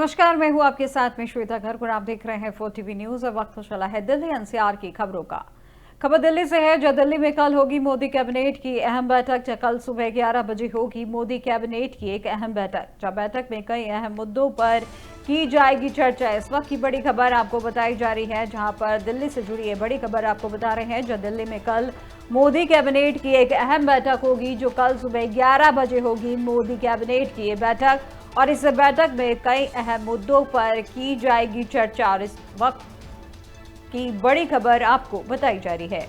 नमस्कार, मैं हूं आपके साथ में श्वेता गर्ग और आप देख रहे हैं 4TV न्यूज। और वक्त चला है दिल्ली एनसीआर की खबरों का। खबर दिल्ली से है, जो दिल्ली में कल होगी मोदी कैबिनेट की अहम बैठक। कल सुबह 11 बजे होगी मोदी कैबिनेट की एक अहम बैठक, जब बैठक में कई अहम मुद्दों पर की जाएगी चर्चा। इस वक्त की बड़ी खबर आपको बताई जा रही है, जहां पर दिल्ली से जुड़ी ये बड़ी खबर आपको बता रहे हैं। जो दिल्ली में कल मोदी कैबिनेट की एक अहम बैठक होगी, जो कल सुबह 11 बजे होगी मोदी कैबिनेट की ये बैठक। और इस बैठक में कई अहम मुद्दों पर की जाएगी चर्चा। और इस वक्त की बड़ी खबर आपको बताई जा रही है।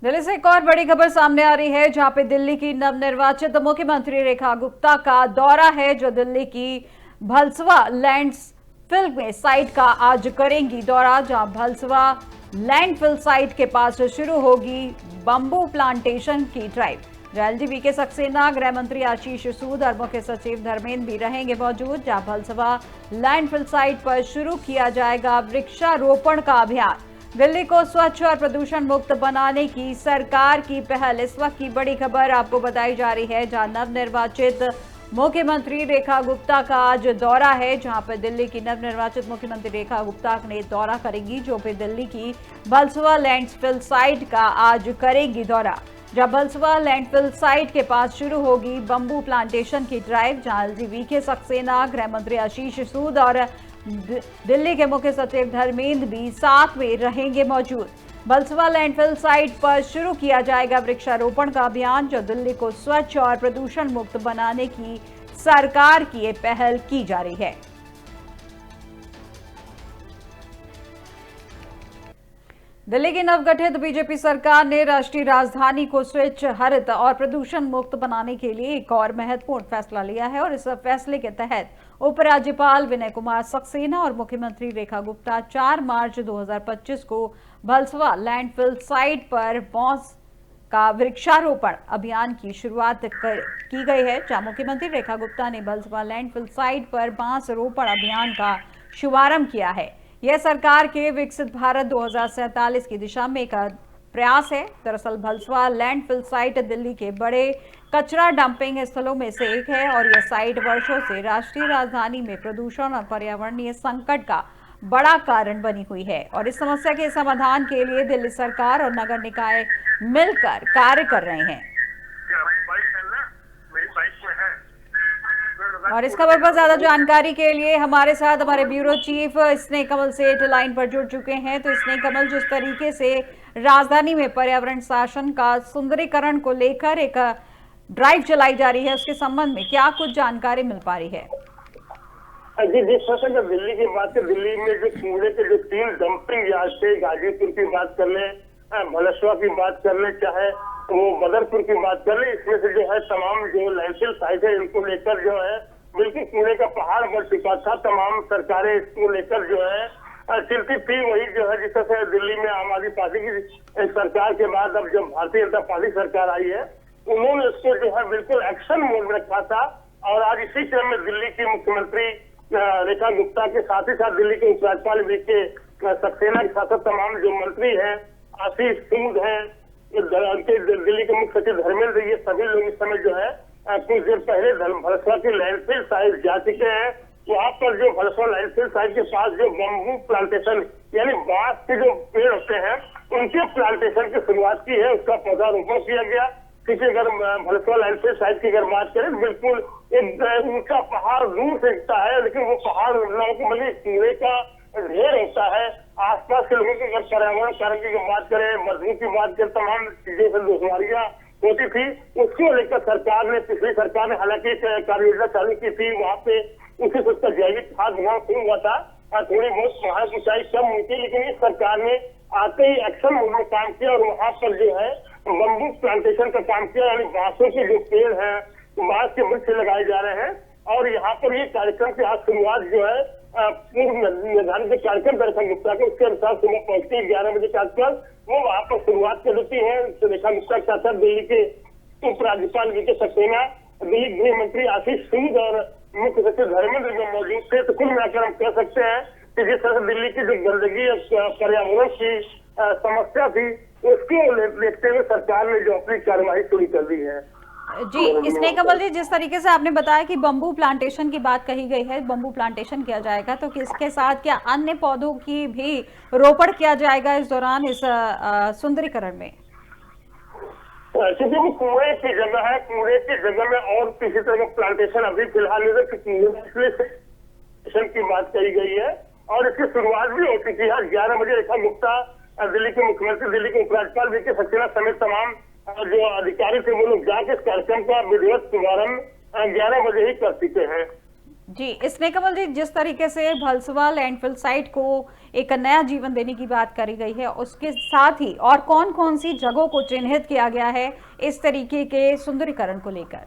दिल्ली से एक और बड़ी खबर सामने आ रही है, जहां पे दिल्ली की नवनिर्वाचित मुख्यमंत्री रेखा गुप्ता का दौरा है, जो दिल्ली की भलसवा लैंडफिल में साइट का आज करेंगी दौरा। जहां भलसवा लैंडफिल साइट के पास शुरू होगी बंबू प्लांटेशन की ड्राइव। एलजी के सक्सेना, गृह मंत्री आशीष सूद और मुख्य सचिव धर्मेंद्र भी रहेंगे मौजूद। जहां भलसवा लैंडफिल साइट पर शुरू किया जाएगा वृक्षारोपण का अभियान। दिल्ली को स्वच्छ और प्रदूषण मुक्त बनाने की सरकार की पहल। इस वक्त की बड़ी खबर आपको बताई जा रही है, जहां नवनिर्वाचित मुख्यमंत्री रेखा गुप्ता का आज दौरा है। जहां पर दिल्ली की नवनिर्वाचित मुख्यमंत्री रेखा गुप्ता ने दौरा करेंगी, जो फिर दिल्ली की भलसवा लैंडफिल साइट का आज करेंगी दौरा। जब भलसवा लैंडफिल साइट के पास शुरू होगी बंबू प्लांटेशन की ड्राइव, जहां एलजी के सक्सेना, गृह मंत्री आशीष सूद और दिल्ली के मुख्य सचिव धर्मेंद्र भी साथ में रहेंगे मौजूद। भलसवा लैंडफिल साइट पर शुरू किया जाएगा वृक्षारोपण का अभियान, जो दिल्ली को स्वच्छ और प्रदूषण मुक्त बनाने की सरकार की ये पहल की जा रही है। दिल्ली की नवगठित बीजेपी सरकार ने राष्ट्रीय राजधानी को स्वच्छ, हरित और प्रदूषण मुक्त बनाने के लिए एक और महत्वपूर्ण फैसला लिया है। और इस फैसले के तहत उपराज्यपाल विनय कुमार सक्सेना और मुख्यमंत्री रेखा गुप्ता 4 मार्च 2025 को भलसवा लैंडफिल साइट पर बांस का वृक्षारोपण अभियान की शुरुआत की गई है। जहां मुख्यमंत्री रेखा गुप्ता ने भलसवा लैंडफिल साइट पर बांस रोपण अभियान का शुभारंभ किया है। यह सरकार के विकसित भारत 2047 की दिशा में एक प्रयास है। दरअसल भलसवा लैंडफिल साइट दिल्ली के बड़े कचरा डंपिंग स्थलों में से एक है, और यह साइट वर्षों से राष्ट्रीय राजधानी में प्रदूषण और पर्यावरणीय संकट का बड़ा कारण बनी हुई है। और इस समस्या के समाधान के लिए दिल्ली सरकार और नगर निकाय मिलकर कार्य कर रहे हैं। और इस खबर पर ज्यादा जानकारी के लिए हमारे साथ हमारे ब्यूरो चीफ स्नेह कमल सेठ लाइन पर जुड़ चुके हैं। तो स्नेह कमल, जिस तरीके से राजधानी में पर्यावरण शासन का सुंदरीकरण को लेकर एक ड्राइव चलाई जा रही है, उसके संबंध में क्या कुछ जानकारी मिल पा रही है? जी, जिस तरह से दिल्ली की बात है, दिल्ली में जो कूड़े के जो 3 डंपिंग यार्ड थे, गाजीपुर की बात कर ले, भलसवा की बात कर ले, चाहे वो बदरपुर की बात कर ले, इसमें से जो है तमाम जो लैंडफिल साइट है, इनको लेकर जो है बिल्कुल कूड़े का पहाड़ बढ़ चुका था। तमाम सरकारें इसको लेकर जो है चिंतित थी। वही जो है जिस तरह से दिल्ली में आम आदमी पार्टी की सरकार के बाद अब जब भारतीय जनता पार्टी सरकार आई है, उन्होंने इसको जो है बिल्कुल एक्शन मोड में रखा था। और आज इसी क्रम में दिल्ली की मुख्यमंत्री रेखा गुप्ता के साथ ही साथ दिल्ली के उपराज्यपाल सक्सेना के साथ तमाम जो मंत्री हैं, आशीष सूद है, दिल्ली के मुख्य सचिव धर्मेंद्र, ये सभी लोग इस समय जो है कुछ देर पहले भलसवा की लैंडफिल साइट जा चुके हैं। वहाँ पर जो भलसवा लैंडफिल साइट के पास जो बम्बू प्लांटेशन यानी बांस के जो पेड़ होते हैं, उनके प्लांटेशन की शुरुआत की है, उसका पौधारोपण किया गया। क्योंकि अगर भलसवा लैंडफिल साइट की अगर बात करें, बिल्कुल एक ऊंचा पहाड़ दूर से दिखता है, लेकिन वो पहाड़ मतलब कूड़े का ढेर होता है। आसपास के लोगों की अगर पर्यावरण कारण की बात करें, मजदूर की बात करें, तमाम चीजों से दुश्वारियां होती थी। उसको लेकर सरकार ने, पिछली सरकार ने हालांकि कार्य योजना चालू की थी। वहाँ पे उसी उसका जैविक खाद वहाँ शुरू हुआ था और थोड़ी बहुत पहाड़ की ऊंचाई कम हुई थी, लेकिन इस सरकार ने आते ही एक्शन मोड में काम किया और वहाँ पर जो है बम्बू प्लांटेशन का काम किया, यानी बांसों के जो पेड़ हैं, बांस के वृक्ष लगाए जा रहे हैं। और यहाँ पर ये कार्यक्रम की आज शुरुआत जो है पूर्व निर्धारित कार्यक्रम रेखा गुप्ता के, उसके अनुसार सुबह पहुंचती है 11 बजे के आसपास वो वहाँ पर शुरुआत कर देती है। रेखा गुप्ता के साथ दिल्ली के उपराज्यपाल वी के सक्सेना, दिल्ली गृह मंत्री आशीष सूद और मुख्य सचिव धर्मेंद्र जो मौजूद थे। तो कुल मिलाकर हम कह सकते हैं कि जिस तरह से दिल्ली की जो गंदगी पर्यावरण की समस्या थी, उसको देखते हुए सरकार ने जो अपनी कार्यवाही शुरू कर दी है। जी, स्नेहकमल जी, जिस तरीके से आपने बताया कि बम्बू प्लांटेशन की बात कही गई है, बम्बू प्लांटेशन किया जाएगा, तो किसके साथ क्या अन्य पौधों की भी रोपण किया जाएगा इस दौरान, इस सुंदरीकरण में? क्योंकि वो कुएं की जगह है, कुएं की जगह में और किसी तरह का प्लांटेशन अभी फिलहाल की बात कही गई है और इसकी शुरुआत भी हो चुकी है। 11 बजे रेखा गुप्ता, दिल्ली के मुख्यमंत्री, दिल्ली के उपराज्यपाल वीके सक्सेना समेत तमाम जो अधिकारी थे वो लोग जाके इस कार्यक्रम का विधिवत शुभारंभ 11 बजे ही कर चुके हैं। जी, स्नेहकमल जी, जिस तरीके से भलसवा लैंडफिल साइट को एक नया जीवन देने की बात करी गई है, उसके साथ ही और कौन कौन सी जगहों को चिन्हित किया गया है इस तरीके के सुंदरीकरण को लेकर?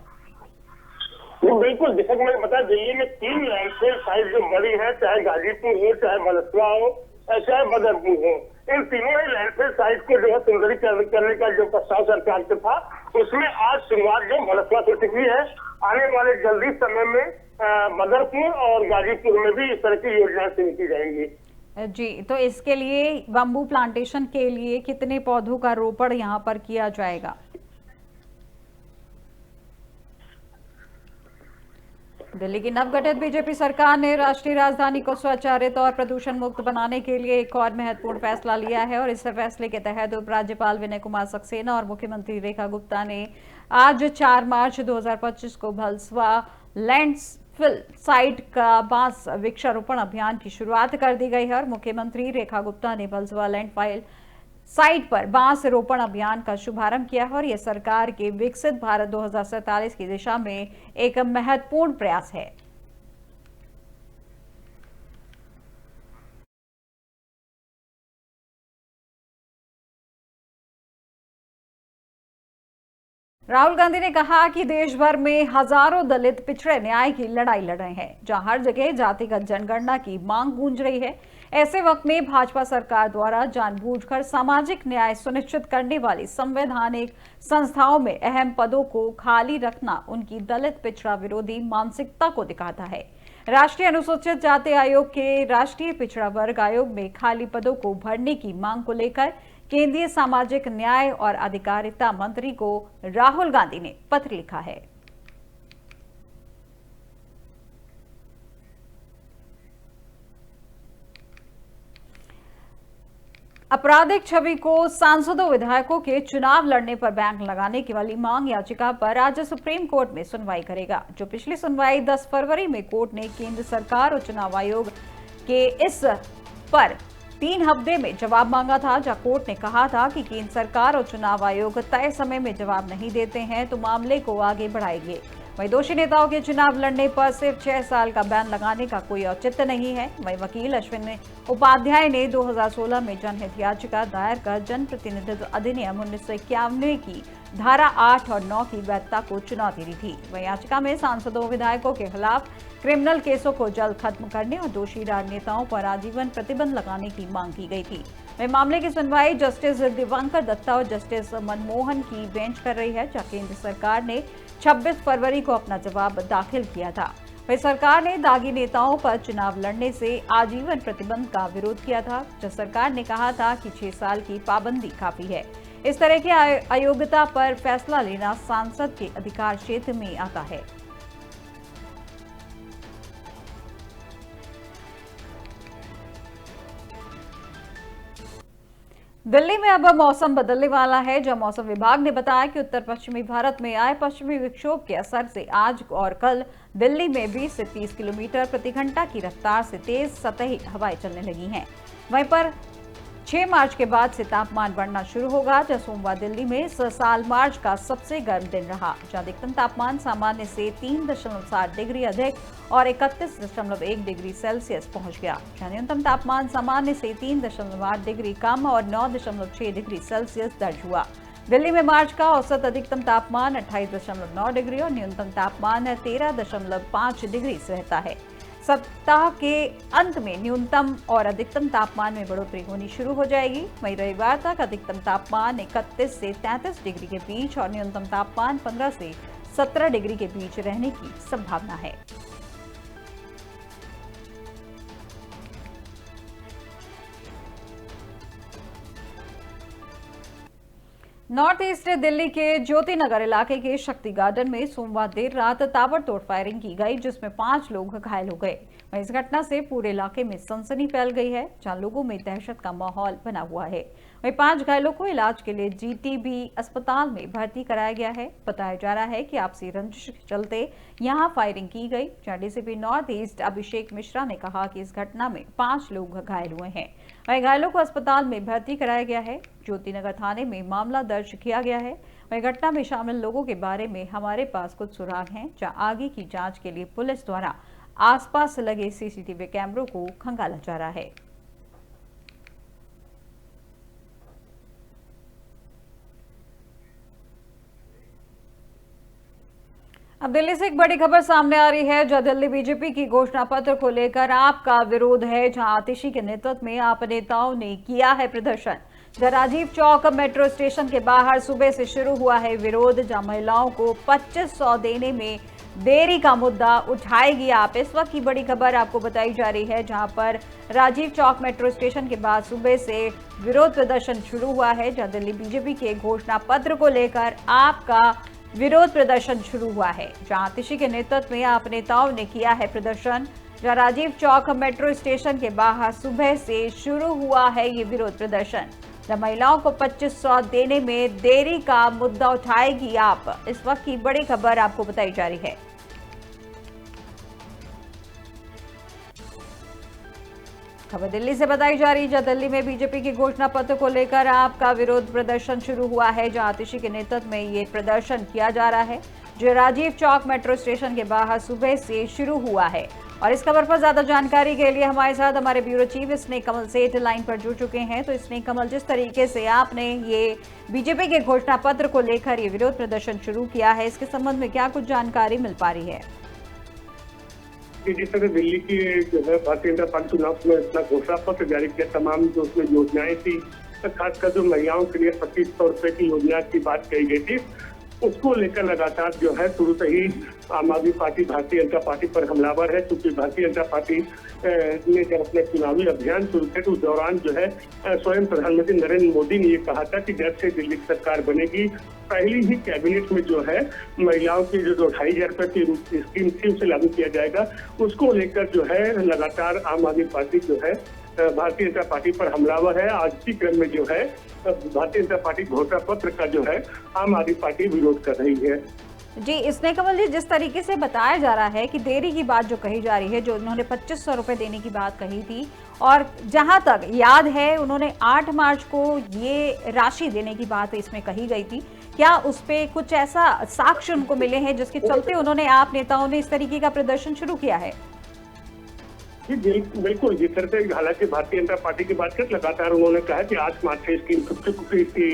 बिल्कुल, जैसा कि मैंने बताया, दिल्ली में 3 लैंडफिल साइट जो बड़ी है, चाहे गाजीपुर हो, चाहे भलसवा हो, चाहे बदरपुर हो, इन तीनों ही लैंडफिल साइट को जो है सुंदरीकरण करने का जो प्रस्ताव सरकार का था, उसमें आज शुरुआत जो भलसवा से चुकी है। आने वाले जल्दी समय में बदरपुर और गाजीपुर में भी इस तरह की योजनाएं शुरू की जाएंगी। जी, तो इसके लिए बम्बू प्लांटेशन के लिए कितने पौधों का रोपण यहाँ पर किया जाएगा? दिल्ली की नवगठित बीजेपी सरकार ने राष्ट्रीय राजधानी को स्वचालित और प्रदूषण मुक्त बनाने के लिए एक और महत्वपूर्ण फैसला लिया है और इस फैसले के तहत उपराज्यपाल विनय कुमार सक्सेना और मुख्यमंत्री रेखा गुप्ता ने आज 4 मार्च 2025 को भलसवा लैंडफिल साइट का बांस वृक्षारोपण अभियान की शुरुआत कर दी गई है और मुख्यमंत्री रेखा गुप्ता ने भलसवा लैंडफाइल साइट पर बांस रोपण अभियान का शुभारंभ किया है और यह सरकार के विकसित भारत 2047 की दिशा में एक महत्वपूर्ण प्रयास है। राहुल गांधी ने कहा कि देश भर में हजारों दलित पिछड़े न्याय की लड़ाई लड़ रहे हैं, जहां हर जगह जातिगत जनगणना की मांग गूंज रही है। ऐसे वक्त में भाजपा सरकार द्वारा जानबूझकर सामाजिक न्याय सुनिश्चित करने वाली संवैधानिक संस्थाओं में अहम पदों को खाली रखना उनकी दलित पिछड़ा विरोधी मानसिकता को दिखाता है। राष्ट्रीय अनुसूचित जाति आयोग के राष्ट्रीय पिछड़ा वर्ग आयोग में खाली पदों को भरने की मांग को लेकर केंद्रीय सामाजिक न्याय और अधिकारिता मंत्री को राहुल गांधी ने पत्र लिखा है। आपराधिक छवि को सांसदों विधायकों के चुनाव लड़ने पर बैन लगाने की वाली मांग याचिका पर आज सुप्रीम कोर्ट में सुनवाई करेगा। जो पिछली सुनवाई 10 फरवरी में कोर्ट ने केंद्र सरकार और चुनाव आयोग के इस पर 3 हफ्ते में जवाब मांगा था, जहां कोर्ट ने कहा था कि केंद्र सरकार और चुनाव आयोग तय समय में जवाब नहीं देते हैं तो मामले को आगे बढ़ाएंगे। वहीं दोषी नेताओं के चुनाव लड़ने पर सिर्फ 6 साल का बैन लगाने का कोई औचित्य नहीं है। वहीं वकील अश्विन उपाध्याय ने 2016 में जनहित याचिका दायर कर जनप्रतिनिधित्व अधिनियम 1991 की धारा 8 और 9 की वैधता को चुनौती दी थी। वहीं याचिका में सांसदों विधायकों के खिलाफ क्रिमिनल केसों को जल्द खत्म करने और दोषी राजनेताओं पर आजीवन प्रतिबंध लगाने की मांग की गई थी। वहीं मामले की सुनवाई जस्टिस दिवांकर दत्ता और जस्टिस मनमोहन की बेंच कर रही है, जहां केंद्र सरकार ने 26 फरवरी को अपना जवाब दाखिल किया था। वहीं सरकार ने दागी नेताओं पर चुनाव लड़ने से आजीवन प्रतिबंध का विरोध किया था, जब सरकार ने कहा था कि 6 साल की पाबंदी काफी है। इस तरह की अयोग्यता पर फैसला लेना सांसद के अधिकार क्षेत्र में आता है। दिल्ली में अब मौसम बदलने वाला है, जहां मौसम विभाग ने बताया कि उत्तर पश्चिमी भारत में आए पश्चिमी विक्षोभ के असर से आज और कल दिल्ली में 20 से 30 किलोमीटर प्रति घंटा की रफ्तार से तेज सतही हवाएं चलने लगी हैं। वहीं पर 6 मार्च के बाद से तापमान बढ़ना शुरू होगा, जहां सोमवार दिल्ली में इस साल मार्च का सबसे गर्म दिन रहा, जहां अधिकतम तापमान सामान्य से 3.7 डिग्री अधिक और 31.1 डिग्री सेल्सियस पहुंच गया, जहां न्यूनतम तापमान सामान्य से 3.8 डिग्री कम और 9.6 डिग्री सेल्सियस दर्ज हुआ। दिल्ली में मार्च का औसत अधिकतम तापमान 28.9 डिग्री और न्यूनतम तापमान 13.5 डिग्री रहता है। सप्ताह के अंत में न्यूनतम और अधिकतम तापमान में बढ़ोतरी होनी शुरू हो जाएगी। वहीं रविवार तक अधिकतम तापमान 31 से 33 डिग्री के बीच और न्यूनतम तापमान 15 से 17 डिग्री के बीच रहने की संभावना है। नॉर्थ ईस्ट दिल्ली के ज्योति नगर इलाके के शक्ति गार्डन में सोमवार देर रात ताबड़तोड़ फायरिंग की गई, जिसमें 5 लोग घायल हो गए। वहीं इस घटना से पूरे इलाके में सनसनी फैल गई है, जहां लोगों में दहशत का माहौल बना हुआ है। वहीं 5 घायलों को इलाज के लिए जीटीबी अस्पताल में भर्ती कराया गया है। बताया जा रहा है कि आपसी रंजिश के चलते यहां फायरिंग की गई। जहां DCP north east Abhishek Mishra ने कहा कि इस घटना में 5 लोग घायल हुए हैं। वहीं घायलों को अस्पताल में भर्ती कराया गया है। ज्योतिनगर थाने में मामला दर्ज किया गया है। वहीं घटना में शामिल लोगों के बारे में हमारे पास कुछ सुराग हैं, जहां आगे की जांच के लिए पुलिस द्वारा आसपास लगे सीसीटीवी कैमरों को खंगाला जा रहा है। अब दिल्ली से एक बड़ी खबर सामने आ रही है, जहां दिल्ली बीजेपी की घोषणा पत्र को लेकर आपका विरोध है। जहां आतिशी के नेतृत्व में आप नेताओं ने किया है प्रदर्शन। जहां राजीव चौक मेट्रो स्टेशन के बाहर सुबह से शुरू हुआ है विरोध, जहां महिलाओं को 2500 देने में देरी का मुद्दा उठाएगी आप। इस वक्त की बड़ी खबर आपको बताई जा रही है, जहां पर राजीव चौक मेट्रो स्टेशन के बाद सुबह से विरोध प्रदर्शन शुरू हुआ है। जहां दिल्ली बीजेपी के घोषणा पत्र को लेकर आपका विरोध प्रदर्शन शुरू हुआ है। जहां आतिशी के नेतृत्व में आप नेताओं ने किया है प्रदर्शन। जहां राजीव चौक मेट्रो स्टेशन के बाहर सुबह से शुरू हुआ है ये विरोध प्रदर्शन, जब महिलाओं को 2500 देने में देरी का मुद्दा उठाएगी आप। इस वक्त की बड़ी खबर आपको बताई जा रही है। खबर दिल्ली से बताई जा रही है, जहां दिल्ली में बीजेपी के घोषणा पत्र को लेकर आपका विरोध प्रदर्शन शुरू हुआ है। जहां आतिशी के नेतृत्व में ये प्रदर्शन किया जा रहा है, जो राजीव चौक मेट्रो स्टेशन के बाहर सुबह से शुरू हुआ है। और इस खबर पर ज्यादा जानकारी के लिए हमारे साथ हमारे ब्यूरो चीफ स्नेक कमल सेठ लाइन पर जुड़ चुके हैं। तो स्नेक कमल, जिस तरीके से आपने ये बीजेपी के घोषणा पत्र को लेकर ये विरोध प्रदर्शन शुरू किया है, इसके संबंध में क्या कुछ जानकारी मिल पा रही है? जिस तरह दिल्ली की जो है भारतीय जनता पार्टी चुनाव में अपना घोषणा पत्र जारी किया, तमाम जो उसमें योजनाएं थी, खासकर जो महिलाओं के लिए 2500 रुपए की योजना की बात कही गई थी, उसको लेकर लगातार जो है शुरू से ही आम आदमी पार्टी भारतीय जनता पार्टी पर हमलावर है। क्योंकि भारतीय जनता पार्टी ने जब अपने चुनावी अभियान शुरू किया तो उस दौरान जो है स्वयं प्रधानमंत्री नरेंद्र मोदी ने ये कहा था कि जब से दिल्ली की सरकार बनेगी, पहली ही कैबिनेट में जो है महिलाओं की जो 2500 रुपए की स्कीम थी उसे लागू किया जाएगा। उसको लेकर जो है लगातार आम आदमी पार्टी जो है भारतीय जनता पार्टी पर हमलावर है। आज इसी क्रम में जो है भारतीय जनता पार्टी घोषणा पत्र का जो है आम आदमी पार्टी विरोध कर रही है। जी स्नेक कमल जी, जिस तरीके से बताया जा रहा है कि देरी की बात जो कही जा रही है, जो उन्होंने 2500 रुपए देने की बात कही थी, और जहां तक याद है उन्होंने 8 मार्च को ये राशि देने की बात इसमें कही गई थी। क्या उस पे कुछ ऐसा साक्ष्य उनको मिले हैं जिसके चलते उन्होंने, आप नेताओं ने इस तरीके का प्रदर्शन शुरू किया है? बिल्कुल, जिस तरह से हालांकि भारतीय जनता पार्टी की बात करें, लगातार उन्होंने कहा कि 8 मार्च से स्कीम छूट चुकी थी।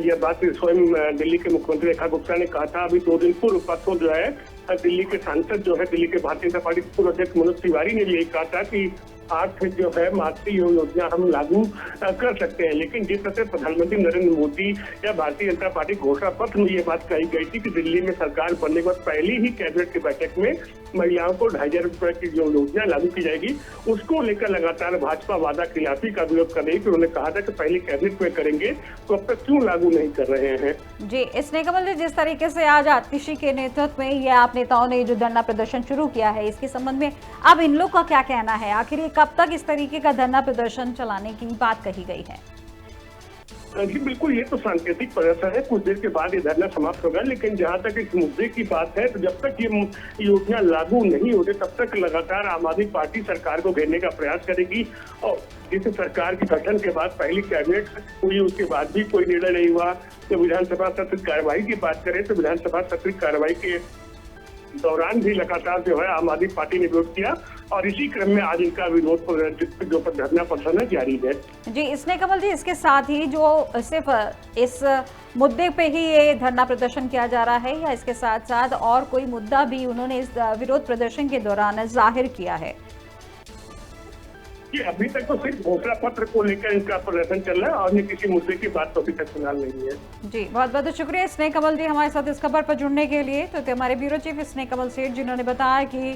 यह बात स्वयं दिल्ली के मुख्यमंत्री रेखा गुप्ता ने कहा था। अभी 2 दिन पूर्व परसों जो है दिल्ली के सांसद जो है, दिल्ली के भारतीय जनता पार्टी के पूर्व अध्यक्ष मनोज तिवारी ने भी यही कहा था कि 8 जो है मातृ योजना हम लागू कर सकते हैं। लेकिन जिस तरह से प्रधानमंत्री नरेंद्र मोदी या भारतीय जनता पार्टी घोषणा पत्र में ये बात कही गई थी कि दिल्ली में सरकार बनने के बाद पहली ही कैबिनेट की बैठक में महिलाओं को 2500 रुपए की जो योजना लागू की जाएगी, उसको लेकर लगातार भाजपा वादा खिलाफी का विरोध कर रही थी। उन्होंने कहा था कि पहली कैबिनेट में करेंगे तो अब तक क्यों लागू नहीं कर रहे हैं। जी स्नेक कमल जी, जिस तरीके से आज आतिशी के नेतृत्व में ये आप नेताओं ने जो धरना प्रदर्शन शुरू किया है, इसके संबंध में अब इन लोग का क्या कहना है? आखिर ये कब तक इस तरीके का धरना प्रदर्शन चलाने की बात कही गई है? जी बिल्कुल, ये तो सांकेतिक प्रदर्शन है। कुछ देर के बाद ये धरना समाप्त होगा। लेकिन जहां तक इस मुद्दे की बात है, तो जब तक ये योजना लागू नहीं होती तब तक लगातार आम आदमी पार्टी सरकार को घेरने का प्रयास करेगी। और जिस सरकार के गठन के बाद पहली कैबिनेट हुई, उसके बाद भी कोई निर्णय नहीं हुआ। तो विधानसभा सत्र कार्रवाई की बात करें तो विधानसभा सत्र कार्रवाई के दौरान भी लगातार जो है आम आदमी पार्टी ने विरोध किया, और इसी क्रम में आज इनका विरोध जो धरना प्रदर्शन जारी है। जी स्नेक कमल जी, इसके साथ ही जो सिर्फ इस मुद्दे पे ही ये धरना प्रदर्शन किया जा रहा है, या इसके साथ साथ और कोई मुद्दा भी उन्होंने इस विरोध प्रदर्शन के दौरान जाहिर किया है? कि अभी तक तो सिर्फ घोषणा पत्र को लेकर इनका प्रदर्शन चल रहा है, और किसी मुद्दे की बात तो अभी तक फिलहाल नहीं है। जी बहुत बहुत शुक्रिया स्नेक कमल जी हमारे साथ इस खबर पर जुड़ने के लिए। तो हमारे ब्यूरो चीफ स्नेक कमल सेठ जिन्होंने बताया कि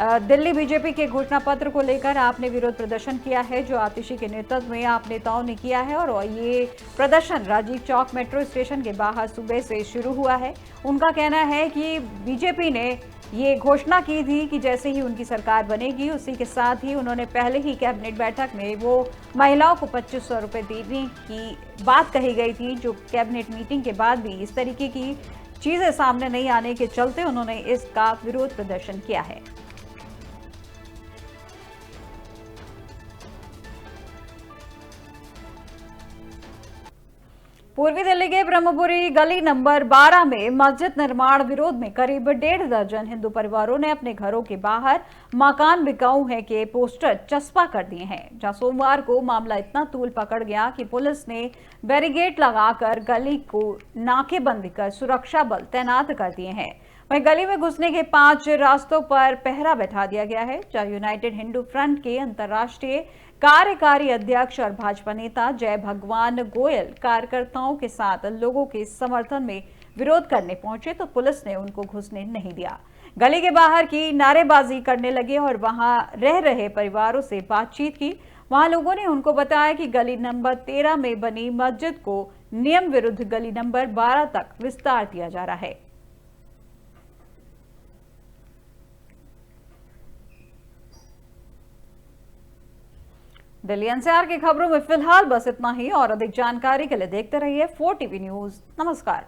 दिल्ली बीजेपी के घोषणा पत्र को लेकर आपने विरोध प्रदर्शन किया है, जो आतिशी के नेतृत्व में आप नेताओं ने किया है। और ये प्रदर्शन राजीव चौक मेट्रो स्टेशन के बाहर सुबह से शुरू हुआ है। उनका कहना है कि बीजेपी ने ये घोषणा की थी कि जैसे ही उनकी सरकार बनेगी, उसी के साथ ही उन्होंने पहले ही कैबिनेट बैठक में वो महिलाओं को 2500 रुपये देने की बात कही गई थी, जो कैबिनेट मीटिंग के बाद भी इस तरीके की चीजें सामने नहीं आने के चलते उन्होंने इसका विरोध प्रदर्शन किया है। पूर्वी दिल्ली के ब्रह्मपुरी गली नंबर 12 में मस्जिद निर्माण विरोध में करीब 1.5 दर्जन हिंदू परिवारों ने अपने घरों के बाहर मकान बिकाऊ है के पोस्टर चस्पा कर दिए हैं, जहां सोमवार को मामला इतना तूल पकड़ गया कि पुलिस ने बैरिकेड लगाकर गली को नाकेबंदी कर सुरक्षा बल तैनात कर दिए हैं। वहीं गली में घुसने के 5 रास्तों पर पहरा बैठा दिया गया है, जहां यूनाइटेड हिंदू फ्रंट के अंतर्राष्ट्रीय कार्यकारी अध्यक्ष और भाजपा नेता जय भगवान गोयल कार्यकर्ताओं के साथ लोगों के समर्थन में विरोध करने पहुंचे तो पुलिस ने उनको घुसने नहीं दिया। गली के बाहर की नारेबाजी करने लगे और वहां रह रहे परिवारों से बातचीत की। वहां लोगों ने उनको बताया कि गली नंबर 13 में बनी मस्जिद को नियम विरुद्ध गली नंबर 12 तक विस्तार दिया जा रहा है। दिल्ली एनसीआर की खबरों में फिलहाल बस इतना ही और अधिक जानकारी के लिए देखते रहिए 4 टीवी न्यूज। नमस्कार।